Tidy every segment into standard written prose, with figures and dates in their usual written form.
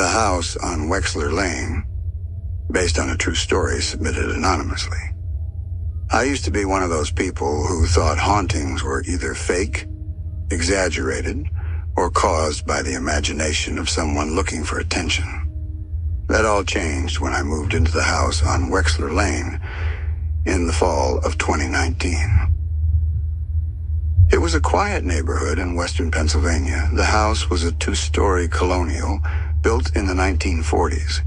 The house on Wexler Lane, based on a true story submitted anonymously. I used to be one of those people who thought hauntings were either fake, exaggerated, or caused by the imagination of someone looking for attention. That all changed when I moved into the house on Wexler Lane in the fall of 2019. It was a quiet neighborhood in western Pennsylvania. The house was a two-story colonial built in the 1940s.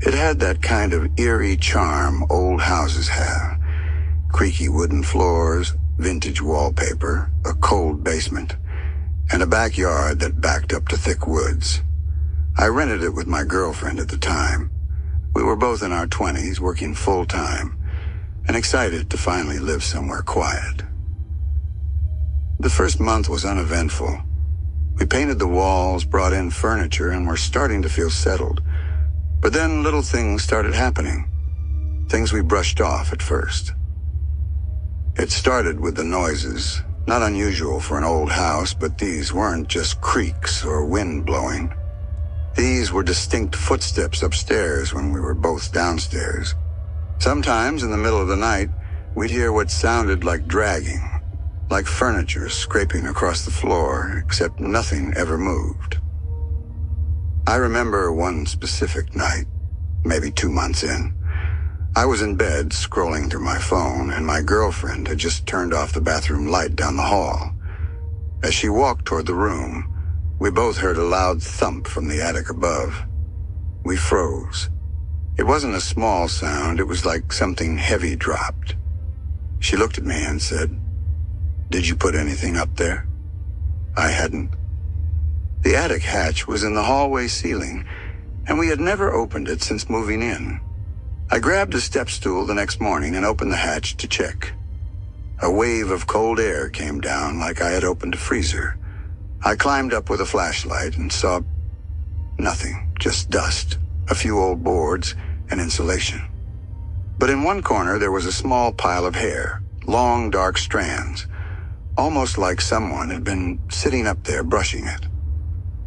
It had that kind of eerie charm old houses have. Creaky wooden floors, vintage wallpaper, a cold basement, and a backyard that backed up to thick woods. I rented it with my girlfriend at the time. We were both in our 20s, working full-time, and excited to finally live somewhere quiet. The first month was uneventful. We painted the walls, brought in furniture, and were starting to feel settled. But then little things started happening. Things we brushed off at first. It started with the noises. Not unusual for an old house, but these weren't just creaks or wind blowing. These were distinct footsteps upstairs when we were both downstairs. Sometimes in the middle of the night, we'd hear what sounded like dragging, like furniture scraping across the floor, except nothing ever moved. I remember one specific night, maybe 2 months in. I was in bed scrolling through my phone, and my girlfriend had just turned off the bathroom light down the hall. As she walked toward the room, we both heard a loud thump from the attic above. We froze. It wasn't a small sound, it was like something heavy dropped. She looked at me and said, "Did you put anything up there?" I hadn't. The attic hatch was in the hallway ceiling, and we had never opened it since moving in. I grabbed a step stool the next morning and opened the hatch to check. A wave of cold air came down like I had opened a freezer. I climbed up with a flashlight and saw nothing, just dust, a few old boards, and insulation. But in one corner there was a small pile of hair, long dark strands, almost like someone had been sitting up there brushing it.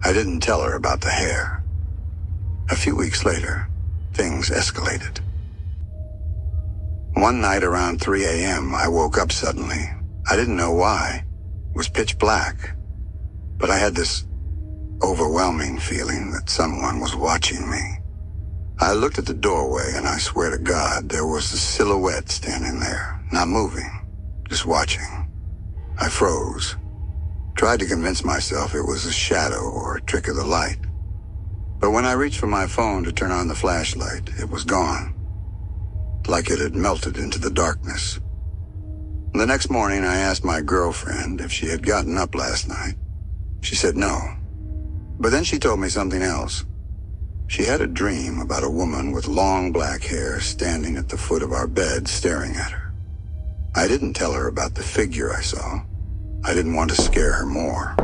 I didn't tell her about the hair. A few weeks later, things escalated. One night around 3 a.m., I woke up suddenly. I didn't know why. It was pitch black. But I had this overwhelming feeling that someone was watching me. I looked at the doorway, and I swear to God, there was a silhouette standing there, not moving, just watching. I froze. Tried to convince myself it was a shadow or a trick of the light. But when I reached for my phone to turn on the flashlight, it was gone. Like it had melted into the darkness. The next morning, I asked my girlfriend if she had gotten up last night. She said no. But then she told me something else. She had a dream about a woman with long black hair standing at the foot of our bed staring at her. I didn't tell her about the figure I saw. I didn't want to scare her more.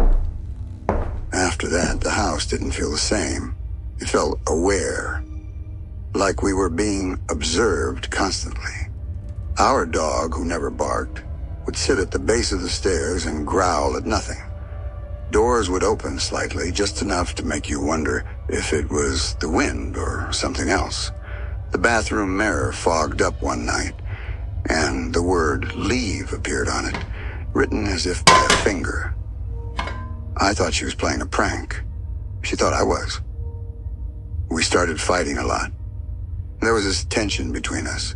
After that, the house didn't feel the same. It felt aware, like we were being observed constantly. Our dog, who never barked, would sit at the base of the stairs and growl at nothing. Doors would open slightly, just enough to make you wonder if it was the wind or something else. The bathroom mirror fogged up one night, and the word "leave" appeared on it, written as if by a finger. I thought she was playing a prank. She thought I was. We started fighting a lot. There was this tension between us.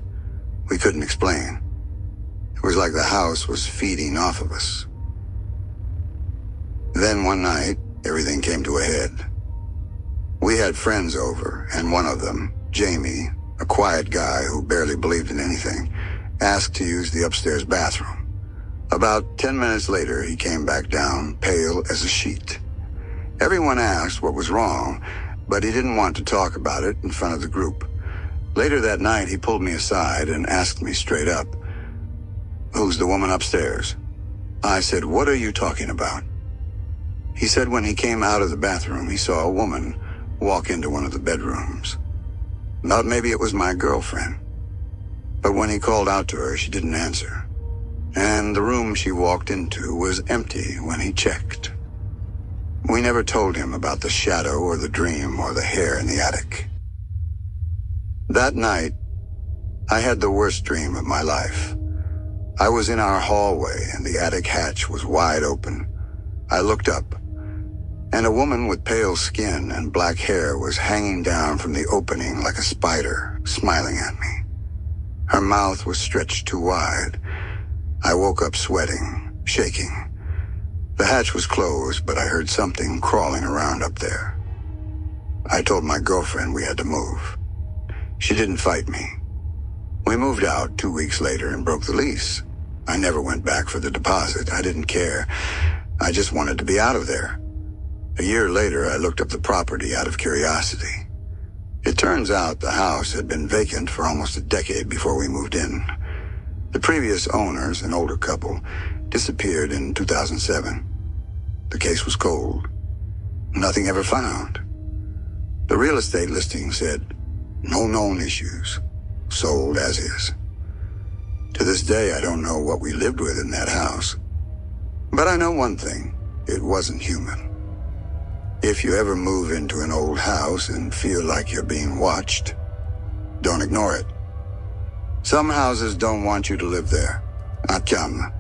We couldn't explain. It was like the house was feeding off of us. Then one night, everything came to a head. We had friends over, and one of them, Jamie, a quiet guy who barely believed in anything, asked to use the upstairs bathroom. About 10 minutes later, he came back down, pale as a sheet. Everyone asked what was wrong, but he didn't want to talk about it in front of the group. Later that night, he pulled me aside and asked me straight up, "Who's the woman upstairs?" I said, "What are you talking about?" He said when he came out of the bathroom, he saw a woman walk into one of the bedrooms. Thought maybe it was my girlfriend. But when he called out to her, she didn't answer. And the room she walked into was empty when he checked. We never told him about the shadow or the dream or the hair in the attic. That night, I had the worst dream of my life. I was in our hallway and the attic hatch was wide open. I looked up, and a woman with pale skin and black hair was hanging down from the opening like a spider, smiling at me. Her mouth was stretched too wide. I woke up sweating, shaking. The hatch was closed, but I heard something crawling around up there. I told my girlfriend we had to move. She didn't fight me. We moved out 2 weeks later and broke the lease. I never went back for the deposit. I didn't care. I just wanted to be out of there. A year later, I looked up the property out of curiosity. It turns out the house had been vacant for almost a decade before we moved in. The previous owners, an older couple, disappeared in 2007. The case was cold. Nothing ever found. The real estate listing said, no known issues. Sold as is. To this day, I don't know what we lived with in that house. But I know one thing. It wasn't human. If you ever move into an old house and feel like you're being watched, don't ignore it. Some houses don't want you to live there. Acham.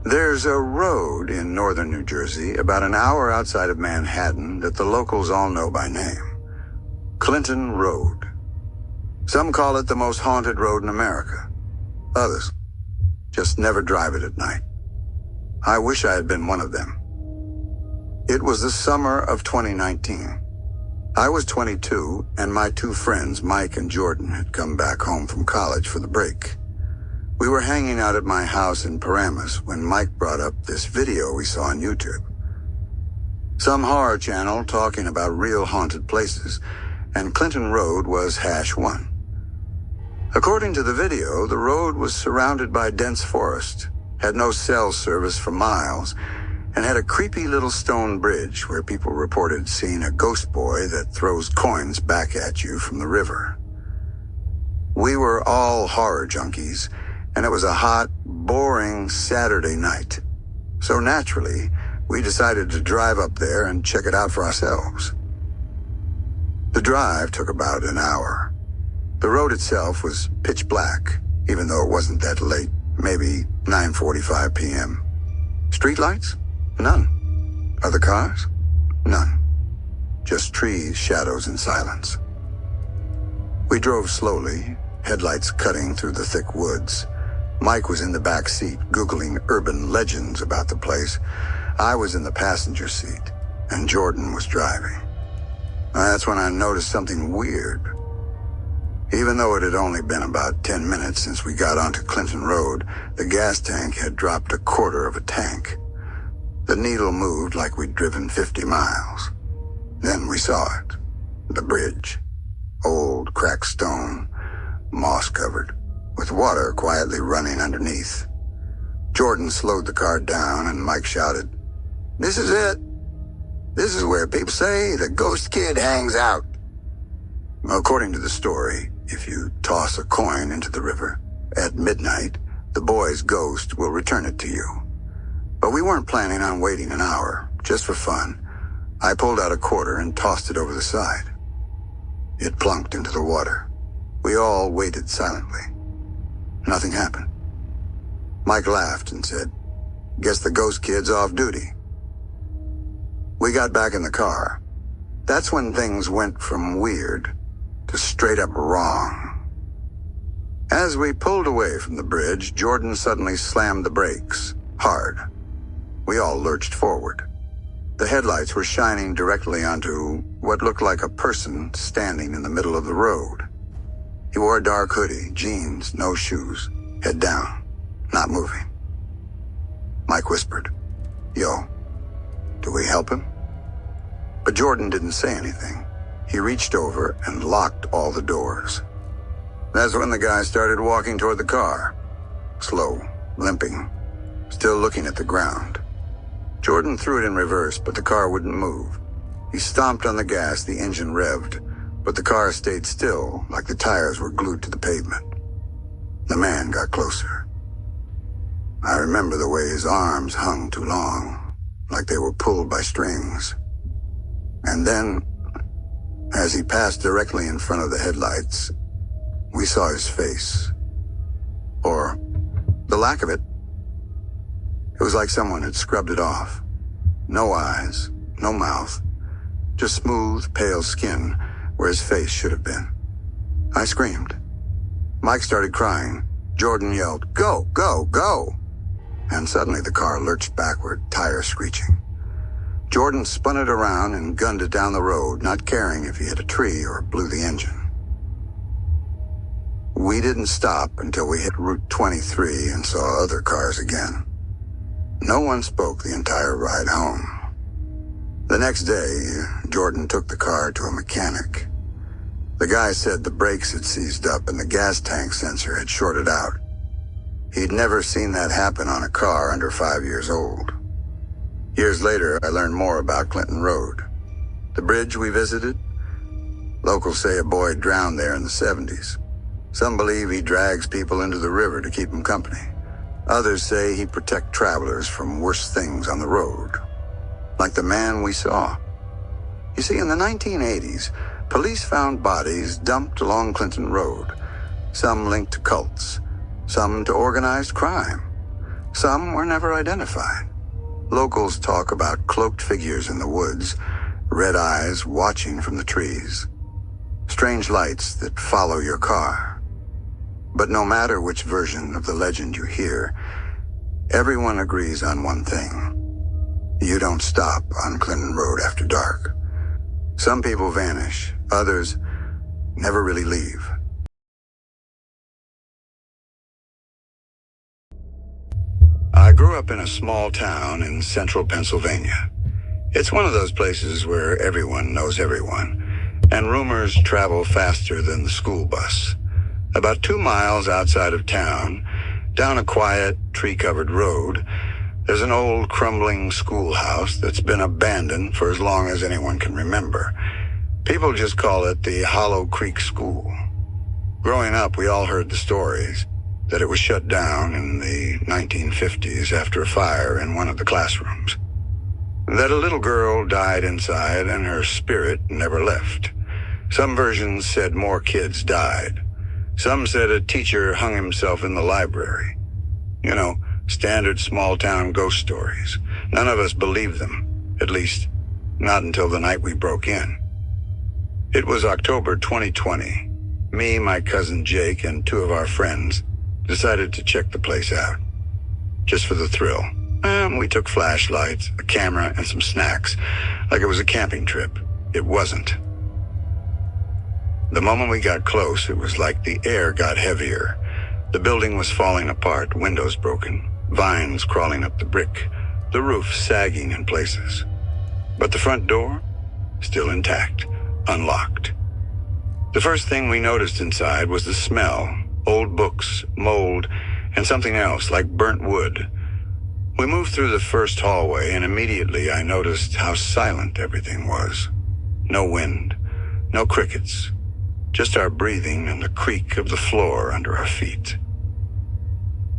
There's a road in northern New Jersey, about an hour outside of Manhattan, that the locals all know by name. Clinton Road. Some call it the most haunted road in America. Others just never drive it at night. I wish I had been one of them. It was the summer of 2019. I was 22, and my two friends, Mike and Jordan, had come back home from college for the break. We were hanging out at my house in Paramus when Mike brought up this video we saw on YouTube. Some horror channel talking about real haunted places, and Clinton Road was #1. According to the video, the road was surrounded by dense forest, had no cell service for miles, and had a creepy little stone bridge where people reported seeing a ghost boy that throws coins back at you from the river. We were all horror junkies, and it was a hot, boring Saturday night. So naturally, we decided to drive up there and check it out for ourselves. The drive took about an hour. The road itself was pitch black, even though it wasn't that late, maybe 9:45 p.m. Streetlights? None. Other cars? None. Just trees, shadows, and silence. We drove slowly, headlights cutting through the thick woods. Mike was in the back seat, Googling urban legends about the place. I was in the passenger seat, and Jordan was driving. That's when I noticed something weird. Even though it had only been about 10 minutes since we got onto Clinton Road, the gas tank had dropped a quarter of a tank. The needle moved like we'd driven 50 miles. Then we saw it. The bridge. Old, cracked stone, moss-covered, with water quietly running underneath. Jordan slowed the car down, and Mike shouted, "This is it. This is where people say the ghost kid hangs out." According to the story, if you toss a coin into the river at midnight, the boy's ghost will return it to you. But we weren't planning on waiting an hour, just for fun. I pulled out a quarter and tossed it over the side. It plunked into the water. We all waited silently. Nothing happened. Mike laughed and said, "Guess the ghost kid's off duty." We got back in the car. That's when things went from weird to straight up wrong. As we pulled away from the bridge, Jordan suddenly slammed the brakes, hard. We all lurched forward. The headlights were shining directly onto what looked like a person standing in the middle of the road. He wore a dark hoodie, jeans, no shoes, head down, not moving. Mike whispered, "Yo, do we help him?" But Jordan didn't say anything. He reached over and locked all the doors. That's when the guy started walking toward the car. Slow, limping, still looking at the ground. Jordan threw it in reverse, but the car wouldn't move. He stomped on the gas, the engine revved, but the car stayed still, like the tires were glued to the pavement. The man got closer. I remember the way his arms hung too long, like they were pulled by strings. And then, as he passed directly in front of the headlights, we saw his face. Or the lack of it. It was like someone had scrubbed it off. No eyes, no mouth, just smooth, pale skin where his face should have been. I screamed. Mike started crying. Jordan yelled, "Go, go, go!" And suddenly the car lurched backward, tires screeching. Jordan spun it around and gunned it down the road, not caring if he hit a tree or blew the engine. We didn't stop until we hit Route 23 and saw other cars again. No one spoke the entire ride home. The next day, Jordan took the car to a mechanic. The guy said the brakes had seized up and the gas tank sensor had shorted out. He'd never seen that happen on a car under 5 years old. Years later, I learned more about Clinton Road. The bridge we visited? Locals say a boy drowned there in the 70s. Some believe he drags people into the river to keep them company. Others say he protects travelers from worse things on the road. Like the man we saw. You see, in the 1980s, police found bodies dumped along Clinton Road. Some linked to cults. Some to organized crime. Some were never identified. Locals talk about cloaked figures in the woods, red eyes watching from the trees. Strange lights that follow your car. But no matter which version of the legend you hear, everyone agrees on one thing. You don't stop on Clinton Road after dark. Some people vanish, others never really leave. I grew up in a small town in central Pennsylvania. It's one of those places where everyone knows everyone, and rumors travel faster than the school bus. About 2 miles outside of town, down a quiet, tree-covered road, there's an old, crumbling schoolhouse that's been abandoned for as long as anyone can remember. People just call it the Hollow Creek School. Growing up, we all heard the stories that it was shut down in the 1950s after a fire in one of the classrooms. That a little girl died inside and her spirit never left. Some versions said more kids died. Some said a teacher hung himself in the library. You know, standard small-town ghost stories. None of us believed them, at least not until the night we broke in. It was October 2020. Me, my cousin Jake, and 2 of our friends decided to check the place out. Just for the thrill. We took flashlights, a camera, and some snacks, like it was a camping trip. It wasn't. The moment we got close, it was like the air got heavier. The building was falling apart, windows broken, vines crawling up the brick, the roof sagging in places. But the front door, still intact, unlocked. The first thing we noticed inside was the smell, old books, mold, and something else like burnt wood. We moved through the first hallway, and immediately I noticed how silent everything was. No wind, no crickets. Just our breathing and the creak of the floor under our feet.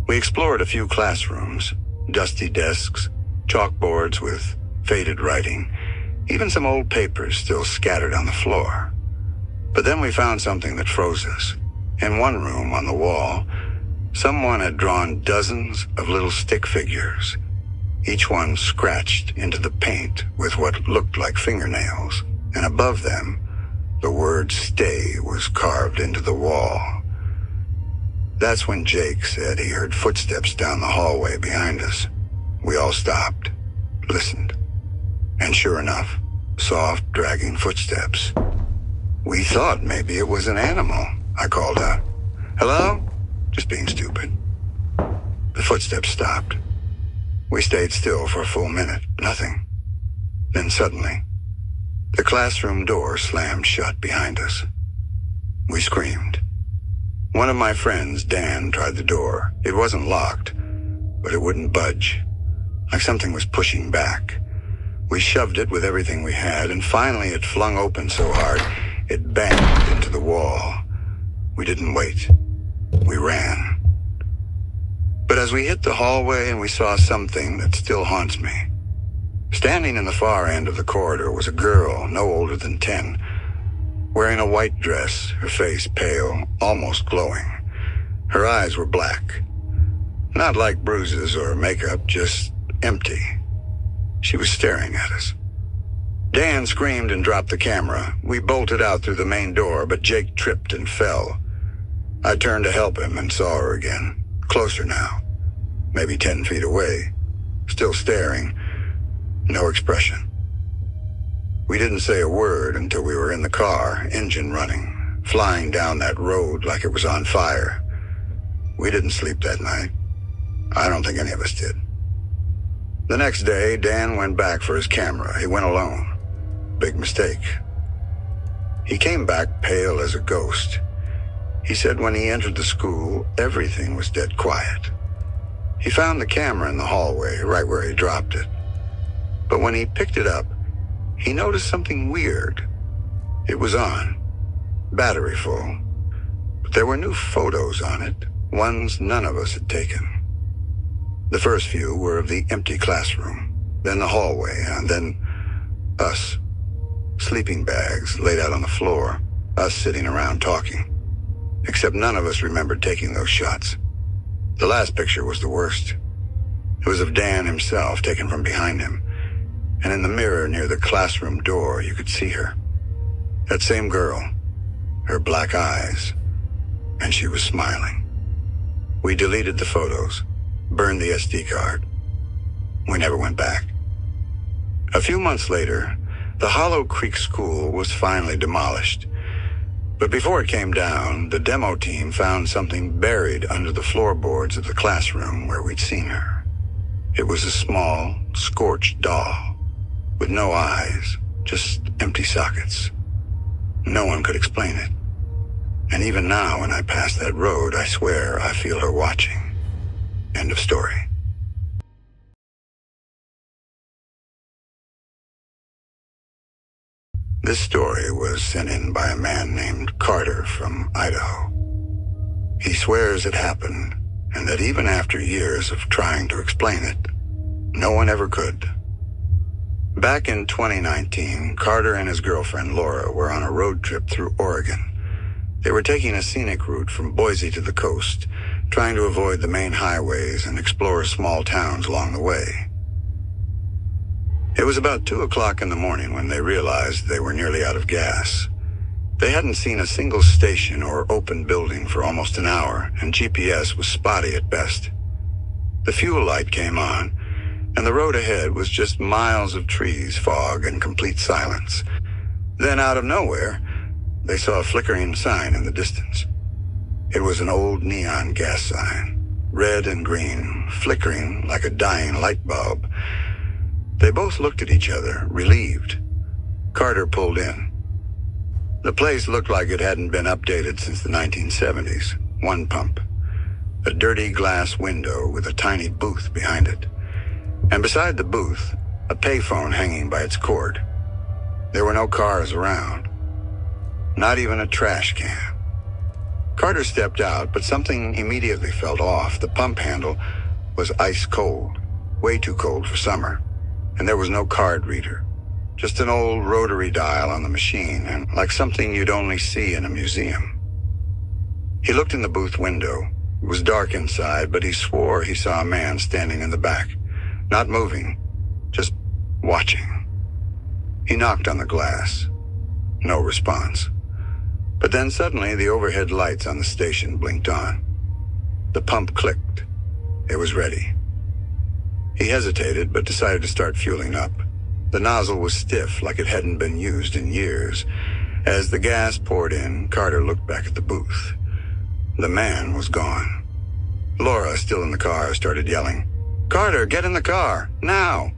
We explored a few classrooms, dusty desks, chalkboards with faded writing, even some old papers still scattered on the floor. But then we found something that froze us. In one room on the wall, someone had drawn dozens of little stick figures, each one scratched into the paint with what looked like fingernails, and above them, the word "stay" was carved into the wall. That's when Jake said he heard footsteps down the hallway behind us. We all stopped, listened, and sure enough, soft, dragging footsteps. We thought maybe it was an animal, I called out. "Hello?" Just being stupid. The footsteps stopped. We stayed still for a full minute, nothing. Then suddenly, the classroom door slammed shut behind us. We screamed. One of my friends, Dan, tried the door. It wasn't locked, but it wouldn't budge, like something was pushing back. We shoved it with everything we had, and finally it flung open so hard, it banged into the wall. We didn't wait. We ran. But as we hit the hallway and we saw something that still haunts me. Standing in the far end of the corridor was a girl no older than 10, wearing a white dress, her face pale, almost glowing. Her eyes were black. Not like bruises or makeup, just empty. She was staring at us. Dan screamed and dropped the camera. We bolted out through the main door, but Jake tripped and fell. I turned to help him and saw her again, closer now, maybe 10 feet away, still staring, no expression. We didn't say a word until we were in the car, engine running, flying down that road like it was on fire. We didn't sleep that night. I don't think any of us did. The next day, Dan went back for his camera. He went alone. Big mistake. He came back pale as a ghost. He said when he entered the school, everything was dead quiet. He found the camera in the hallway, right where he dropped it. But when he picked it up, he noticed something weird. It was on, battery full, but there were new photos on it, ones none of us had taken. The first few were of the empty classroom, then the hallway, and then us. Sleeping bags laid out on the floor, us sitting around talking. Except none of us remembered taking those shots. The last picture was the worst. It was of Dan himself, taken from behind him, and in the mirror near the classroom door you could see her. That same girl, her black eyes, and she was smiling. We deleted the photos, burned the SD card. We never went back. A few months later, the Hollow Creek School was finally demolished. But before it came down, the demo team found something buried under the floorboards of the classroom where we'd seen her. It was a small, scorched doll, with no eyes, just empty sockets. No one could explain it. And even now, when I pass that road, I swear I feel her watching. End of story. This story was sent in by a man named Carter from Idaho. He swears it happened, and that even after years of trying to explain it, no one ever could. Back in 2019, Carter and his girlfriend Laura were on a road trip through Oregon. They were taking a scenic route from Boise to the coast, trying to avoid the main highways and explore small towns along the way. It was about 2 o'clock in the morning when they realized they were nearly out of gas. They hadn't seen a single station or open building for almost an hour, and GPS was spotty at best. The fuel light came on, and the road ahead was just miles of trees, fog, and complete silence. Then, out of nowhere, they saw a flickering sign in the distance. It was an old neon gas sign, red and green, flickering like a dying light bulb. They both looked at each other, relieved. Carter pulled in. The place looked like it hadn't been updated since the 1970s. One pump. A dirty glass window with a tiny booth behind it. And beside the booth, a payphone hanging by its cord. There were no cars around. Not even a trash can. Carter stepped out, but something immediately felt off. The pump handle was ice cold. Way too cold for summer. And there was no card reader. Just an old rotary dial on the machine, and like something you'd only see in a museum. He looked in the booth window. It was dark inside, but he swore he saw a man standing in the back. Not moving, just watching. He knocked on the glass. No response. But then suddenly the overhead lights on the station blinked on. The pump clicked. It was ready. He hesitated, but decided to start fueling up. The nozzle was stiff, like it hadn't been used in years. As the gas poured in, Carter looked back at the booth. The man was gone. Laura, still in the car, started yelling, "Carter, get in the car, now!"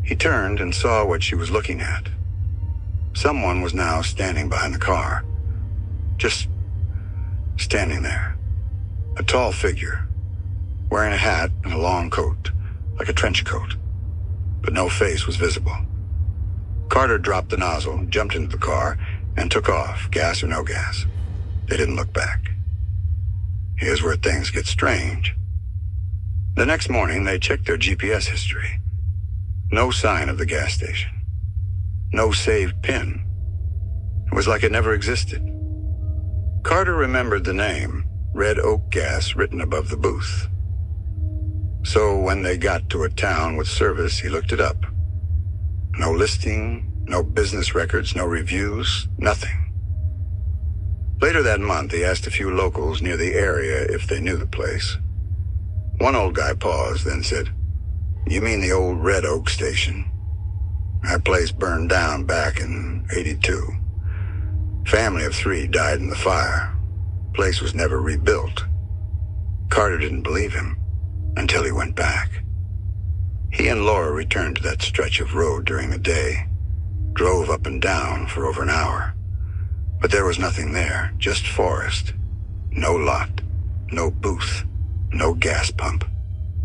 He turned and saw what she was looking at. Someone was now standing behind the car. Just standing there. A tall figure, wearing a hat and a long coat, like a trench coat, but no face was visible. Carter dropped the nozzle, jumped into the car, and took off, gas or no gas. They didn't look back. Here's where things get strange. The next morning, they checked their GPS history. No sign of the gas station. No saved PIN. It was like it never existed. Carter remembered the name, Red Oak Gas, written above the booth. So when they got to a town with service, he looked it up. No listing, no business records, no reviews, nothing. Later that month, he asked a few locals near the area if they knew the place. One old guy paused, then said, "You mean the old Red Oak station? That place burned down back in '82. Family of 3 died in the fire. Place was never rebuilt." Carter didn't believe him until he went back. He and Laura returned to that stretch of road during the day, drove up and down for over an hour. But there was nothing there, just forest. No lot, no booth, no gas pump.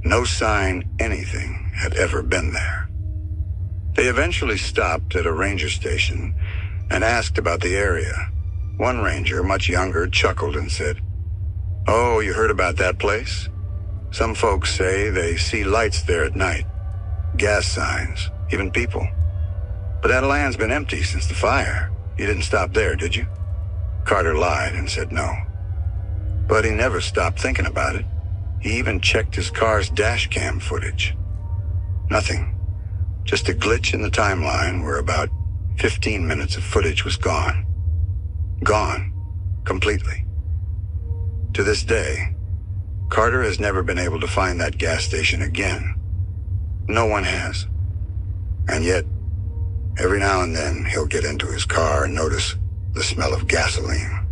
No sign anything had ever been there. They eventually stopped at a ranger station and asked about the area. One ranger, much younger, chuckled and said, "Oh, you heard about that place? Some folks say they see lights there at night, gas signs, even people. But that land's been empty since the fire. You didn't stop there, did you?" Carter lied and said no. But he never stopped thinking about it. He even checked his car's dash cam footage. Nothing. Just a glitch in the timeline where about 15 minutes of footage was gone. Gone. Completely. To this day, Carter has never been able to find that gas station again. No one has. And yet, every now and then, he'll get into his car and notice the smell of gasoline.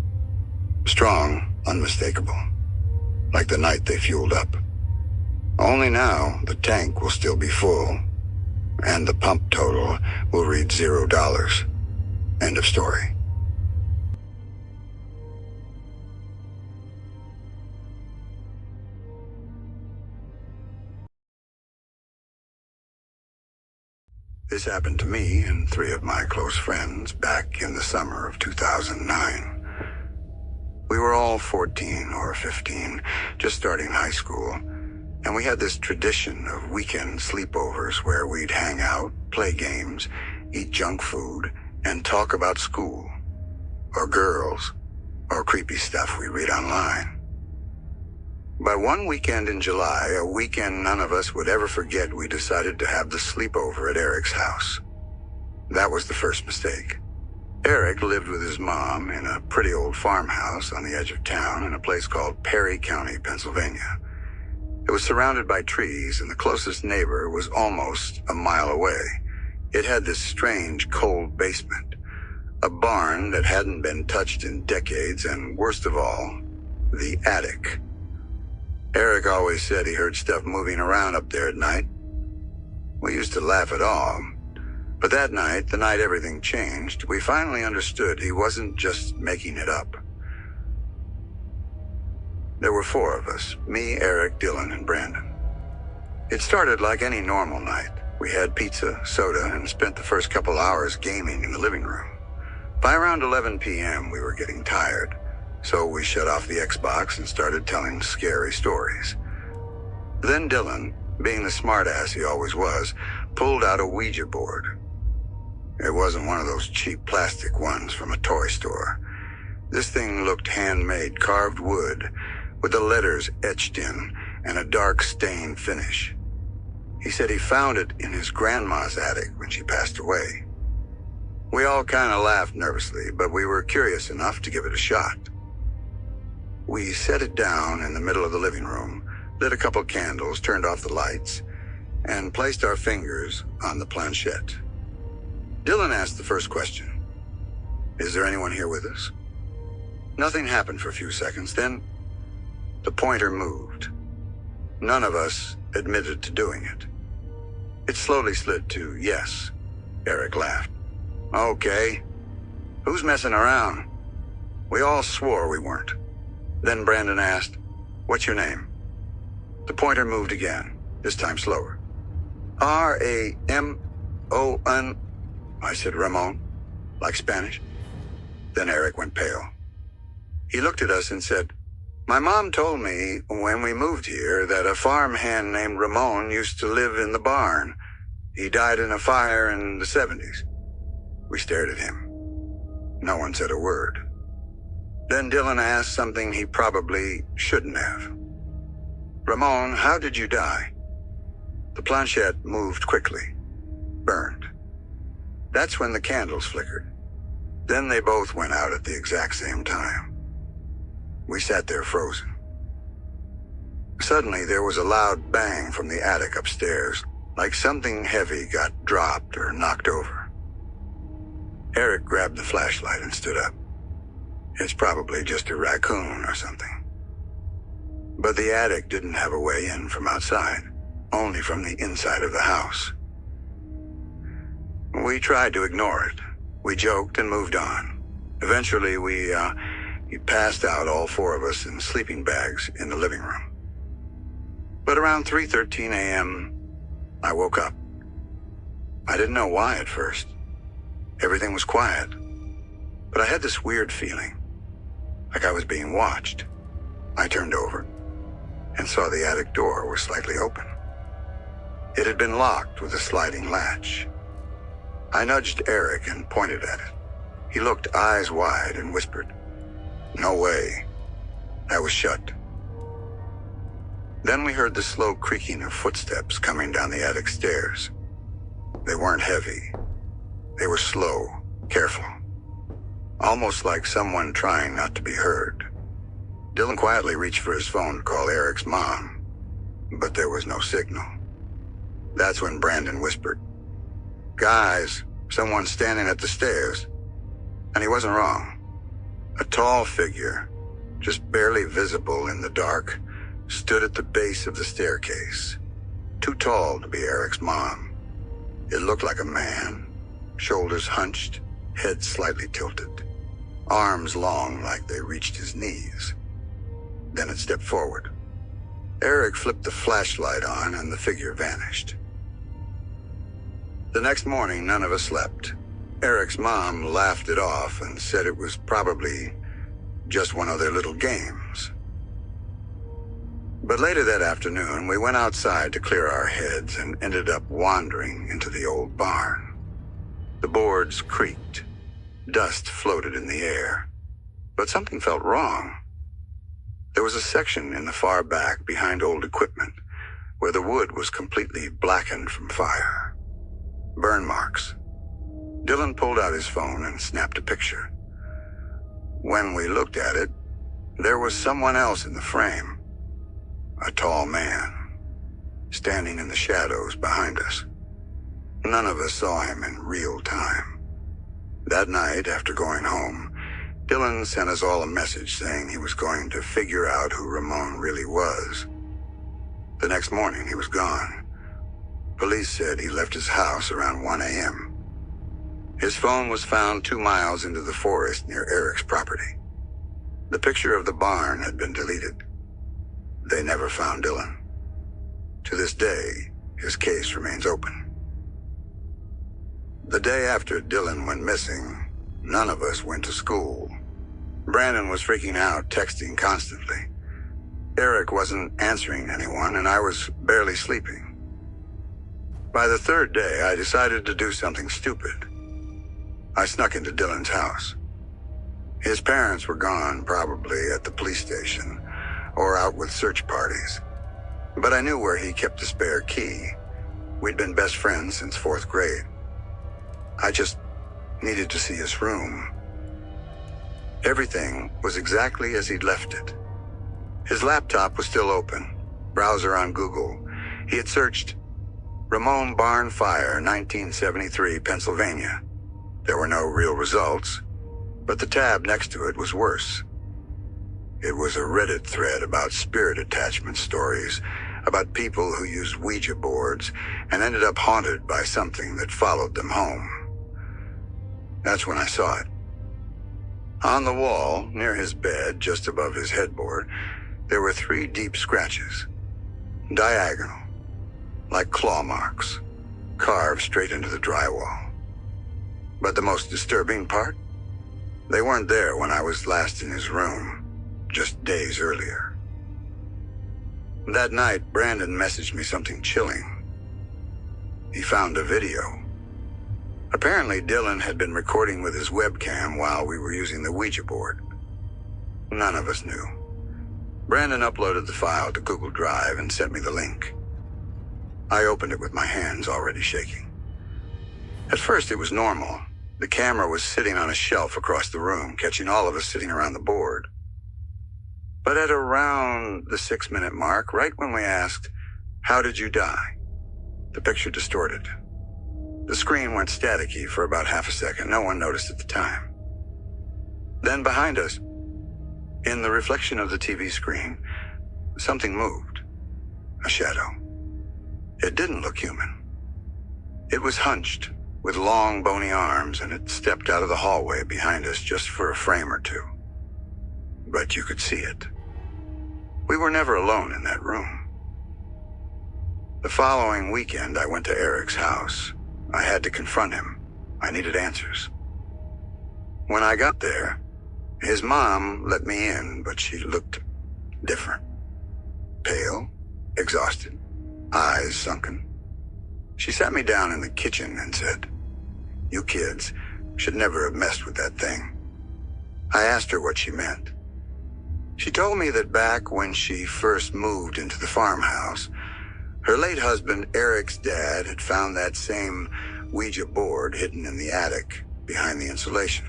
Strong, unmistakable. Like the night they fueled up. Only now, the tank will still be full, and the pump total will read $0. End of story. This happened to me and 3 of my close friends back in the summer of 2009. We were all 14 or 15, just starting high school, and we had this tradition of weekend sleepovers where we'd hang out, play games, eat junk food, and talk about school, or girls, or creepy stuff we read online. By one weekend in July, a weekend none of us would ever forget, we decided to have the sleepover at Eric's house. That was the first mistake. Eric lived with his mom in a pretty old farmhouse on the edge of town in a place called Perry County, Pennsylvania. It was surrounded by trees, and the closest neighbor was almost a mile away. It had this strange, cold basement, a barn that hadn't been touched in decades, and worst of all, the attic. Eric always said he heard stuff moving around up there at night. We used to laugh it off. But that night, the night everything changed, we finally understood he wasn't just making it up. There were 4 of us, me, Eric, Dylan, and Brandon. It started like any normal night. We had pizza, soda, and spent the first couple hours gaming in the living room. By around 11 p.m., we were getting tired, so we shut off the Xbox and started telling scary stories. Then Dylan, being the smartass he always was, pulled out a Ouija board. It wasn't one of those cheap plastic ones from a toy store. This thing looked handmade, carved wood, with the letters etched in and a dark stain finish. He said he found it in his grandma's attic when she passed away. We all kind of laughed nervously, but we were curious enough to give it a shot. We set it down in the middle of the living room, lit a couple candles, turned off the lights, and placed our fingers on the planchette. Dylan asked the first question. "Is there anyone here with us?" Nothing happened for a few seconds. Then the pointer moved. None of us admitted to doing it. It slowly slid to yes. Eric laughed. "Okay. Who's messing around?" We all swore we weren't. Then Brandon asked, "What's your name?" The pointer moved again, this time slower. "R-A-M-O-N," I said, "Ramon," like Spanish. Then Eric went pale. He looked at us and said, My mom told me when we moved here that a farmhand named Ramon used to live in the barn. He died in a fire in the 70s. We stared at him. No one said a word. Then Dylan asked something he probably shouldn't have. Ramon, how did you die? The planchette moved quickly. Burned. That's when the candles flickered. Then they both went out at the exact same time. We sat there frozen. Suddenly, there was a loud bang from the attic upstairs, like something heavy got dropped or knocked over. Eric grabbed the flashlight and stood up. It's probably just a raccoon or something. But the attic didn't have a way in from outside, only from the inside of the house. We tried to ignore it. We joked and moved on. Eventually, we passed out, all four of us, in sleeping bags in the living room. But around 3:13 a.m., I woke up. I didn't know why at first. Everything was quiet. But I had this weird feeling, like I was being watched. I turned over and saw the attic door was slightly open. It had been locked with a sliding latch. I nudged Eric and pointed at it. He looked eyes wide and whispered, "No way." That was shut. Then we heard the slow creaking of footsteps coming down the attic stairs. They weren't heavy. They were slow, careful. Almost like someone trying not to be heard. Dylan quietly reached for his phone to call Eric's mom, but there was no signal. That's when Brandon whispered, "Guys, someone's standing at the stairs." And he wasn't wrong. A tall figure, just barely visible in the dark, stood at the base of the staircase. Too tall to be Eric's mom. It looked like a man, shoulders hunched, head slightly tilted, arms long like they reached his knees. Then it stepped forward. Eric flipped the flashlight on and the figure vanished. The next morning, none of us slept. Eric's mom laughed it off and said it was probably just one of their little games. But later that afternoon, we went outside to clear our heads and ended up wandering into the old barn. The boards creaked. Dust floated in the air. But something felt wrong. There was a section in the far back behind old equipment where the wood was completely blackened from fire. Burn marks. Dylan pulled out his phone and snapped a picture. When we looked at it, there was someone else in the frame. A tall man, standing in the shadows behind us. None of us saw him in real time. That night, after going home, Dylan sent us all a message saying he was going to figure out who Ramon really was. The next morning, he was gone. Police said he left his house around 1 a.m. His phone was found 2 miles into the forest near Eric's property. The picture of the barn had been deleted. They never found Dylan. To this day, his case remains open. The day after Dylan went missing, none of us went to school. Brandon was freaking out, texting constantly. Eric wasn't answering anyone, and I was barely sleeping. By the third day, I decided to do something stupid. I snuck into Dylan's house. His parents were gone, probably at the police station, or out with search parties. But I knew where he kept the spare key. We'd been best friends since 4th grade. I just needed to see his room. Everything was exactly as he'd left it. His laptop was still open, browser on Google. He had searched Ramon Barn Fire, 1973, Pennsylvania. There were no real results, but the tab next to it was worse. It was a Reddit thread about spirit attachment stories, about people who used Ouija boards and ended up haunted by something that followed them home. That's when I saw it. On the wall, near his bed, just above his headboard, there were 3 deep scratches. Diagonal, like claw marks, carved straight into the drywall. But the most disturbing part? They weren't there when I was last in his room. just days earlier. That night, Brandon messaged me something chilling. He found a video. Apparently, Dylan had been recording with his webcam while we were using the Ouija board. None of us knew. Brandon uploaded the file to Google Drive and sent me the link. I opened it with my hands already shaking. At first, it was normal. The camera was sitting on a shelf across the room, catching all of us sitting around the board. But at around the 6-minute mark, right when we asked, "How did you die?" the picture distorted. The screen went staticky for about half a second. No one noticed at the time. Then behind us, in the reflection of the TV screen, something moved. A shadow. It didn't look human. It was hunched, with long, bony arms, and it stepped out of the hallway behind us just for a frame or two. But you could see it. We were never alone in that room. The following weekend, I went to Eric's house. I had to confront him. I needed answers. When I got there, his mom let me in, but she looked different. Pale, exhausted, eyes sunken. She sat me down in the kitchen and said, "You kids should never have messed with that thing." I asked her what she meant. She told me that back when she first moved into the farmhouse, her late husband, Eric's dad, had found that same Ouija board hidden in the attic behind the insulation.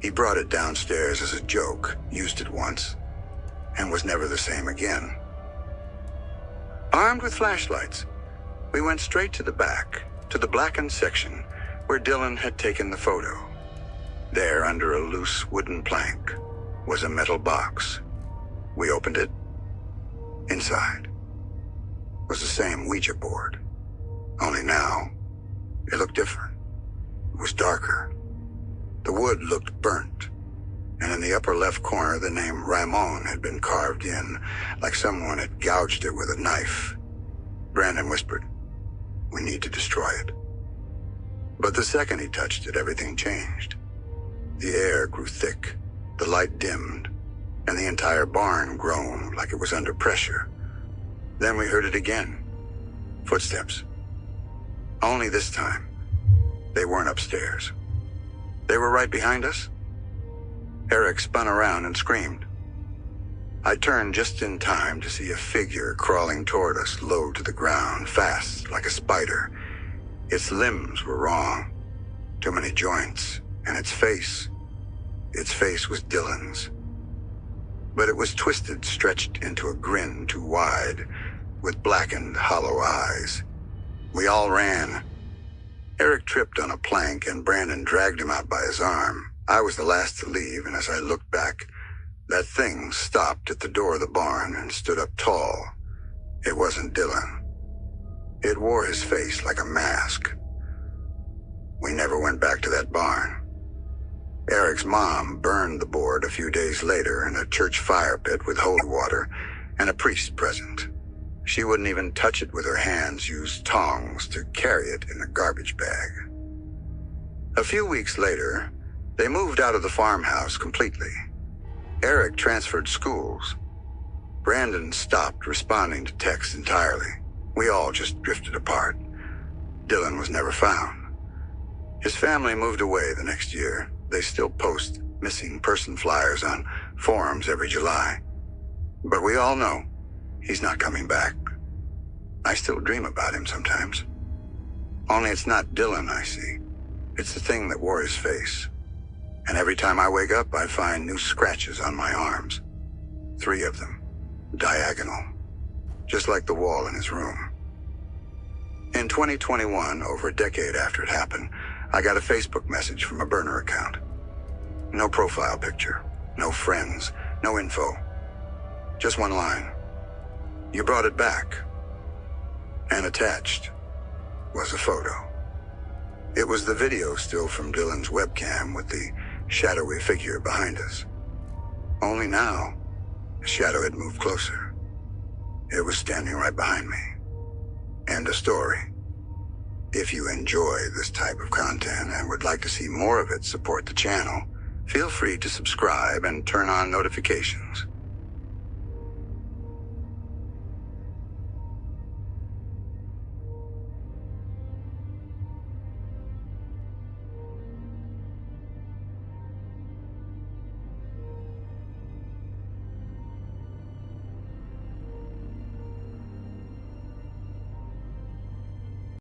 He brought it downstairs as a joke, used it once, and was never the same again. Armed with flashlights, we went straight to the back, to the blackened section where Dylan had taken the photo. There, under a loose wooden plank, was a metal box. We opened it. Inside was the same Ouija board. Only now, it looked different. It was darker. The wood looked burnt, and in the upper left corner, the name Ramon had been carved in, like someone had gouged it with a knife. Brandon whispered, "We need to destroy it." But the second he touched it, everything changed. The air grew thick, the light dimmed, and the entire barn groaned like it was under pressure. Then we heard it again. Footsteps. Only this time, they weren't upstairs. They were right behind us. Eric spun around and screamed. I turned just in time to see a figure crawling toward us, low to the ground, fast, like a spider. Its limbs were wrong. Too many joints. And its face was Dylan's. But it was twisted, stretched into a grin too wide, with blackened, hollow eyes. We all ran. Eric tripped on a plank and Brandon dragged him out by his arm. I was the last to leave, and as I looked back, that thing stopped at the door of the barn and stood up tall. It wasn't Dylan. It wore his face like a mask. We never went back to that barn. Eric's mom burned the board a few days later in a church fire pit with holy water and a priest present. She wouldn't even touch it with her hands, used tongs to carry it in a garbage bag. A few weeks later, they moved out of the farmhouse completely. Eric transferred schools. Brandon stopped responding to texts entirely. We all just drifted apart. Dylan was never found. His family moved away the next year. They still post missing person flyers on forums every July. But we all know he's not coming back. I still dream about him sometimes. Only it's not Dylan I see. It's the thing that wore his face. And every time I wake up, I find new scratches on my arms. 3 of them, diagonal, just like the wall in his room. In 2021, over a decade after it happened, I got a Facebook message from a burner account. No profile picture, no friends, no info. Just one line. "You brought it back." And attached was a photo. It was the video still from Dylan's webcam with the shadowy figure behind us. Only now, the shadow had moved closer. It was standing right behind me. End of story. If you enjoy this type of content and would like to see more of it, support the channel, Feel free to subscribe and turn on notifications.